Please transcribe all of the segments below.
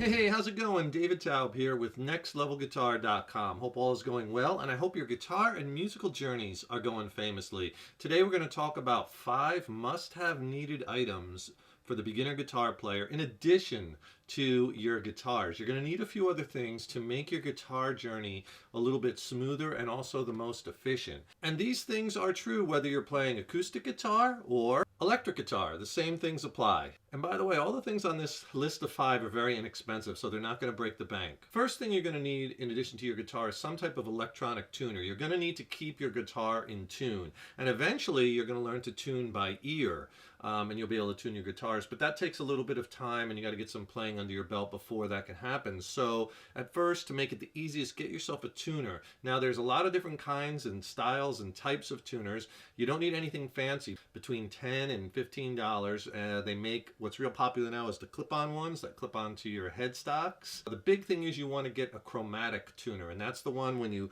Hey, how's it going? David Taub here with NextLevelGuitar.com. Hope all is going well, and I hope your guitar and musical journeys are going famously. Today we're going to talk about 5 must-have needed items for the beginner guitar player in addition to your guitars. You're going to need a few other things to make your guitar journey a little bit smoother and also the most efficient. And these things are true whether you're playing acoustic guitar or electric guitar. The same things apply. And by the way, all the things on this list of 5 are very inexpensive, so they're not going to break the bank. First thing you're going to need in addition to your guitar is some type of electronic tuner. You're going to need to keep your guitar in tune. And eventually you're going to learn to tune by ear. And you'll be able to tune your guitars, but that takes a little bit of time and you got to get some playing under your belt before that can happen. So at first, to make it the easiest, get yourself a tuner. Now there's a lot of different kinds and styles and types of tuners. You don't need anything fancy. Between $10 and $15, they make what's real popular now is the clip-on ones that clip onto your headstocks. The big thing is you want to get a chromatic tuner, and that's the one when you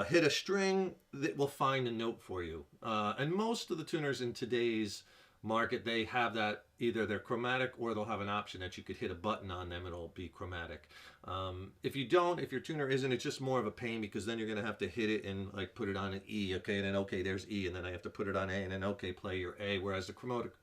hit a string that will find a note for you. And most of the tuners in today's market, they have that, either they're chromatic or they'll have an option that you could hit a button on them and it'll be chromatic. If you don't, if your tuner isn't, it's just more of a pain because then you're going to have to hit it and like put it on an E, okay, and then okay, there's E, and then I have to put it on A, and then okay, play your A, whereas the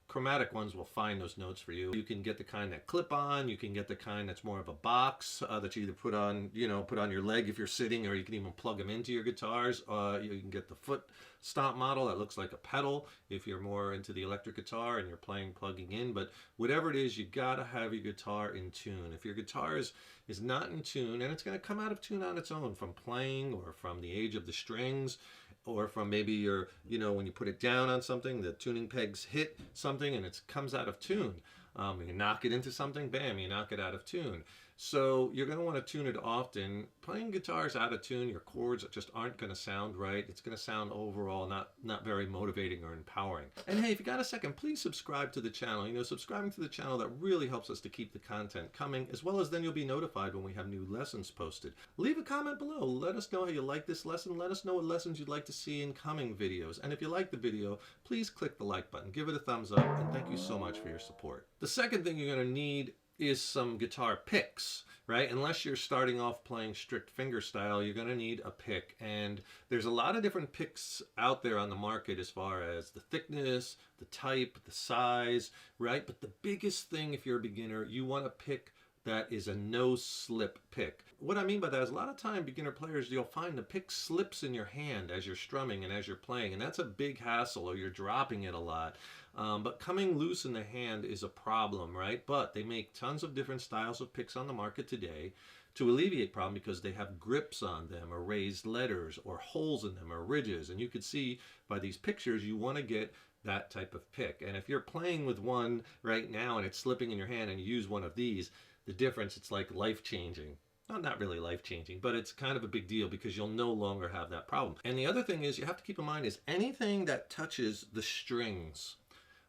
chromatic ones will find those notes for you. You can get the kind that clip on, you can get the kind that's more of a box that you either put on, put on your leg if you're sitting, or you can even plug them into your guitars. You can get the foot stomp model that looks like a pedal if you're more into the electric guitar and you're playing plugging in. But whatever it is, you gotta have your guitar in tune. If your guitar is not in tune, and it's gonna come out of tune on its own from playing or from the age of the strings, or from maybe your, when you put it down on something, the tuning pegs hit something and it comes out of tune. You knock it into something, bam, you knock it out of tune. So you're going to want to tune it often. Playing guitars out of tune, your chords just aren't going to sound right. It's going to sound overall not very motivating or empowering. And hey, if you got a second, please subscribe to the channel. Subscribing to the channel, that really helps us to keep the content coming, as well as then you'll be notified when we have new lessons posted. Leave a comment below. Let us know how you like this lesson. Let us know what lessons you'd like to see in coming videos. And if you like the video, please click the like button, give it a thumbs up, and thank you so much for your support. The second thing you're going to need is some guitar picks, right? Unless you're starting off playing strict finger style, you're going to need a pick. And there's a lot of different picks out there on the market as far as the thickness, the type, the size, right? But the biggest thing, if you're a beginner, you want a pick that is a no-slip pick. What I mean by that is a lot of time beginner players, you'll find the pick slips in your hand as you're strumming and as you're playing, and that's a big hassle, or you're dropping it a lot. But coming loose in the hand is a problem, right? But they make tons of different styles of picks on the market today to alleviate problem because they have grips on them, or raised letters, or holes in them, or ridges. And you can see by these pictures, you want to get that type of pick. And if you're playing with one right now and it's slipping in your hand and you use one of these, the difference, it's like life-changing. Not really life-changing, but it's kind of a big deal because you'll no longer have that problem. And the other thing is you have to keep in mind is anything that touches the strings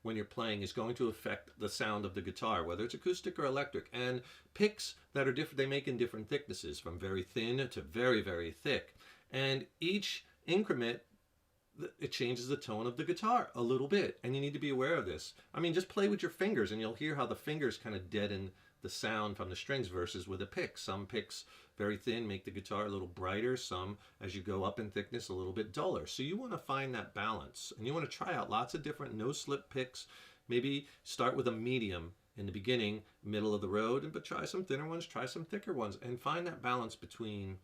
when you're playing is going to affect the sound of the guitar, whether it's acoustic or electric. And picks that are different, they make in different thicknesses, from very thin to very, very thick. And each increment, it changes the tone of the guitar a little bit, and you need to be aware of this. I mean, just play with your fingers and you'll hear how the fingers kind of deaden the sound from the strings versus with a pick. Some picks, very thin, make the guitar a little brighter. Some, as you go up in thickness, a little bit duller. So you want to find that balance, and you want to try out lots of different no-slip picks. Maybe start with a medium in the beginning, middle of the road, but try some thinner ones, try some thicker ones, and find that balance between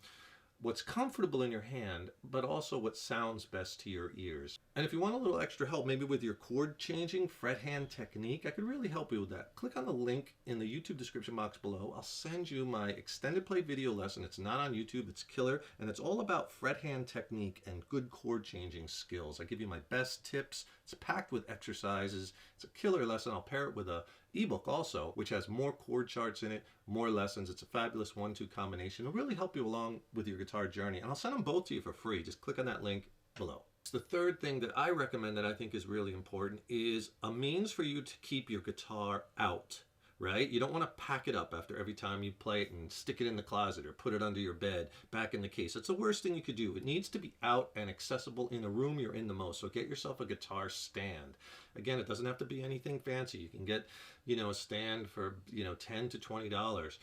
what's comfortable in your hand, but also what sounds best to your ears. And if you want a little extra help, maybe with your chord changing, fret hand technique, I could really help you with that. Click on the link in the YouTube description box below. I'll send you my extended play video lesson. It's not on YouTube, it's killer, and it's all about fret hand technique and good chord changing skills. I give you my best tips. It's packed with exercises. It's a killer lesson. I'll pair it with a ebook also, which has more chord charts in it, more lessons. It's a fabulous 1-2 combination. It'll really help you along with your guitar journey, and I'll send them both to you for free. Just click on that link below. The third thing that I recommend that I think is really important is a means for you to keep your guitar out, right? You don't want to pack it up after every time you play it and stick it in the closet or put it under your bed, back in the case. It's the worst thing you could do. It needs to be out and accessible in the room you're in the most. So get yourself a guitar stand. Again, it doesn't have to be anything fancy. You can get, a stand for, $10 to $20.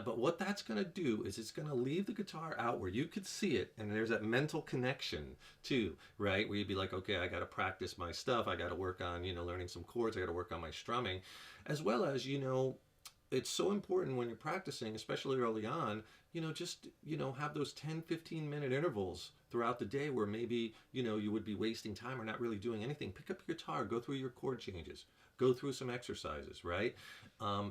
But what that's going to do is it's going to leave the guitar out where you could see it, and there's that mental connection too, right? Where you'd be like, okay, I got to practice my stuff. I got to work on, learning some chords. I got to work on my strumming, as well as, it's so important when you're practicing, especially early on, just, have those 10, 15-minute intervals throughout the day where maybe, you would be wasting time or not really doing anything. Pick up your guitar, go through your chord changes, go through some exercises, right?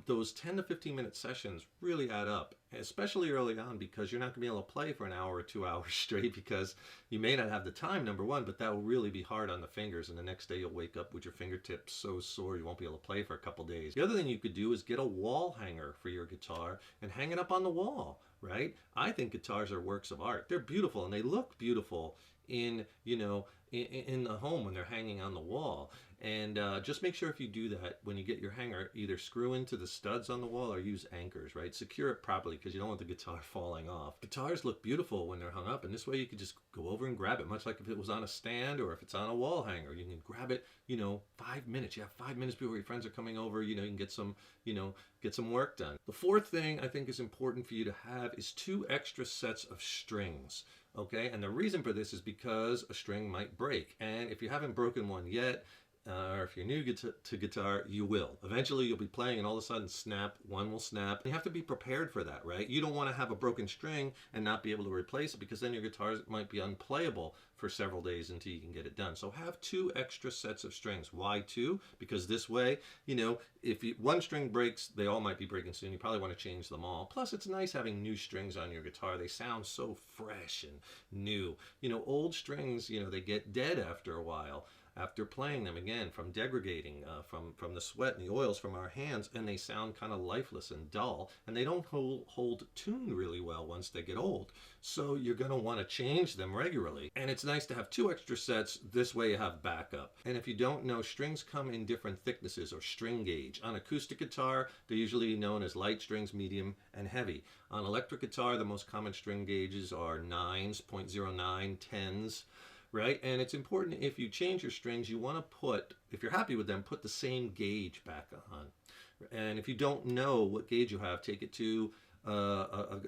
Those 10 to 15-minute sessions really add up, especially early on, because you're not going to be able to play for an hour or 2 hours straight because you may not have the time, number one, but that will really be hard on the fingers. And the next day you'll wake up with your fingertips so sore you won't be able to play for a couple days. The other thing you could do is get a wall hanger for your guitar and hang it up on the wall, right? I think guitars are works of art. They're beautiful and they look beautiful in the home when they're hanging on the wall. And just make sure if you do that, when you get your hanger, either screw into the studs on the wall or use anchors, right? Secure it properly because you don't want the guitar falling off. Guitars look beautiful when they're hung up, and this way you could just go over and grab it, much like if it was on a stand or if it's on a wall hanger. You can grab it, 5 minutes. You have 5 minutes before your friends are coming over, you can get some, get some work done. The fourth thing I think is important for you to have is 2 extra sets of strings. Okay, and the reason for this is because a string might break, and if you haven't broken one yet, or if you're new to guitar, you will. Eventually you'll be playing and all of a sudden one will snap. You have to be prepared for that, right? You don't want to have a broken string and not be able to replace it, because then your guitar might be unplayable for several days until you can get it done. So have 2 extra sets of strings. Why 2? Because this way, if one string breaks, they all might be breaking soon. You probably want to change them all. Plus, it's nice having new strings on your guitar. They sound so fresh and new. Old strings, they get dead after a while, after playing them, again, from degrading, from the sweat and the oils from our hands, and they sound kind of lifeless and dull, and they don't hold tune really well once they get old. So you're going to want to change them regularly. And it's nice to have 2 extra sets. This way you have backup. And if you don't know, strings come in different thicknesses or string gauge. On acoustic guitar, they're usually known as light strings, medium, and heavy. On electric guitar, the most common string gauges are 9s, 0.09, 10s. Right? And it's important, if you change your strings, you want to put, if you're happy with them, put the same gauge back on. And if you don't know what gauge you have, take it to a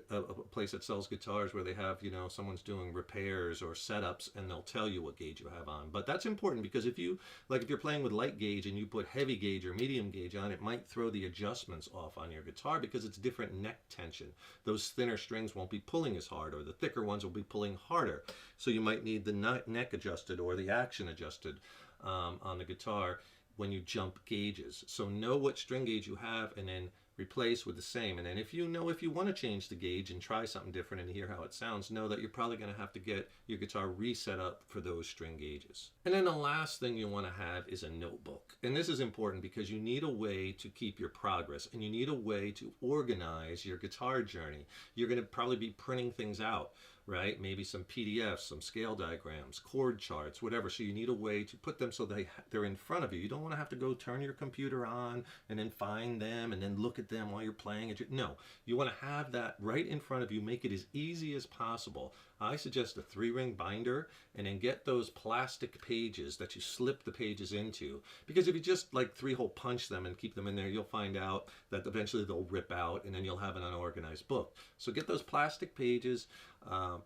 place that sells guitars where they have, someone's doing repairs or setups, and they'll tell you what gauge you have on. But that's important, because if you're playing with light gauge and you put heavy gauge or medium gauge on, it might throw the adjustments off on your guitar because it's different neck tension. Those thinner strings won't be pulling as hard, or the thicker ones will be pulling harder. So you might need the neck adjusted or the action adjusted on the guitar when you jump gauges. So know what string gauge you have and then replace with the same. And then if you want to change the gauge and try something different and hear how it sounds, know that you're probably going to have to get your guitar reset up for those string gauges. And then the last thing you want to have is a notebook. And this is important because you need a way to keep your progress, and you need a way to organize your guitar journey. You're going to probably be printing things out, right? Maybe some PDFs, some scale diagrams, chord charts, whatever. So you need a way to put them so they're in front of you. You don't want to have to go turn your computer on and then find them and then look at them while you're playing it. No, you want to have that right in front of you. Make it as easy as possible. I suggest a 3-ring binder, and then get those plastic pages that you slip the pages into. Because if you just 3-hole punch them and keep them in there, you'll find out that eventually they'll rip out, and then you'll have an unorganized book. So get those plastic pages,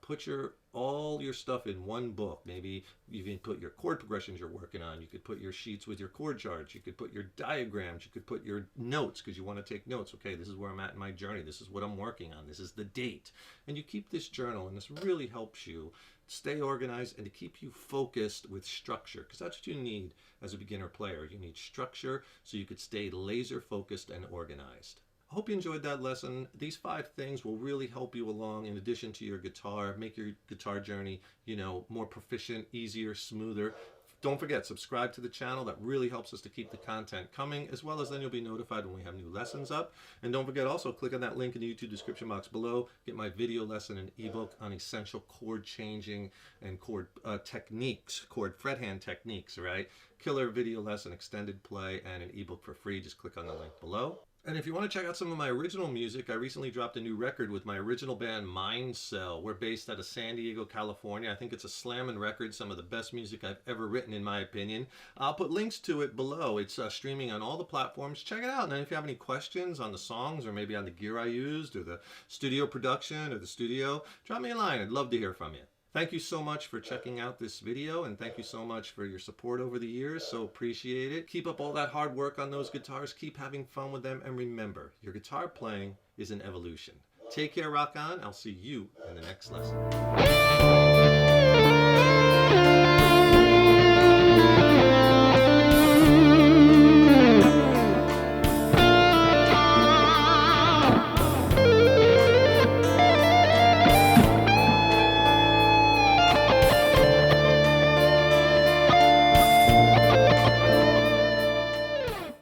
put all your stuff in one book. Maybe you can put your chord progressions you're working on. You could put your sheets with your chord charts. You could put your diagrams. You could put your notes, because you want to take notes. Okay, this is where I'm at in my journey. This is what I'm working on. This is the date. And you keep this journal, and this really helps you stay organized and to keep you focused with structure, because that's what you need as a beginner player. You need structure so you could stay laser focused and organized. I hope you enjoyed that lesson. These 5 things will really help you along in addition to your guitar, make your guitar journey, more proficient, easier, smoother. Don't forget, subscribe to the channel. That really helps us to keep the content coming, as well as then you'll be notified when we have new lessons up. And don't forget, also click on that link in the YouTube description box below. Get my video lesson and ebook on essential chord changing and chord techniques, chord frethand techniques, right? Killer video lesson, extended play, and an ebook for free. Just click on the link below. And if you want to check out some of my original music, I recently dropped a new record with my original band Mind Cell. We're based out of San Diego, California. I think it's a slammin' record, some of the best music I've ever written in my opinion. I'll put links to it below. It's streaming on all the platforms. Check it out. And then if you have any questions on the songs or maybe on the gear I used or the studio production or the studio, drop me a line. I'd love to hear from you. Thank you so much for checking out this video, and thank you so much for your support over the years. So appreciate it. Keep up all that hard work on those guitars. Keep having fun with them. And remember, your guitar playing is an evolution. Take care, rock on. I'll see you in the next lesson.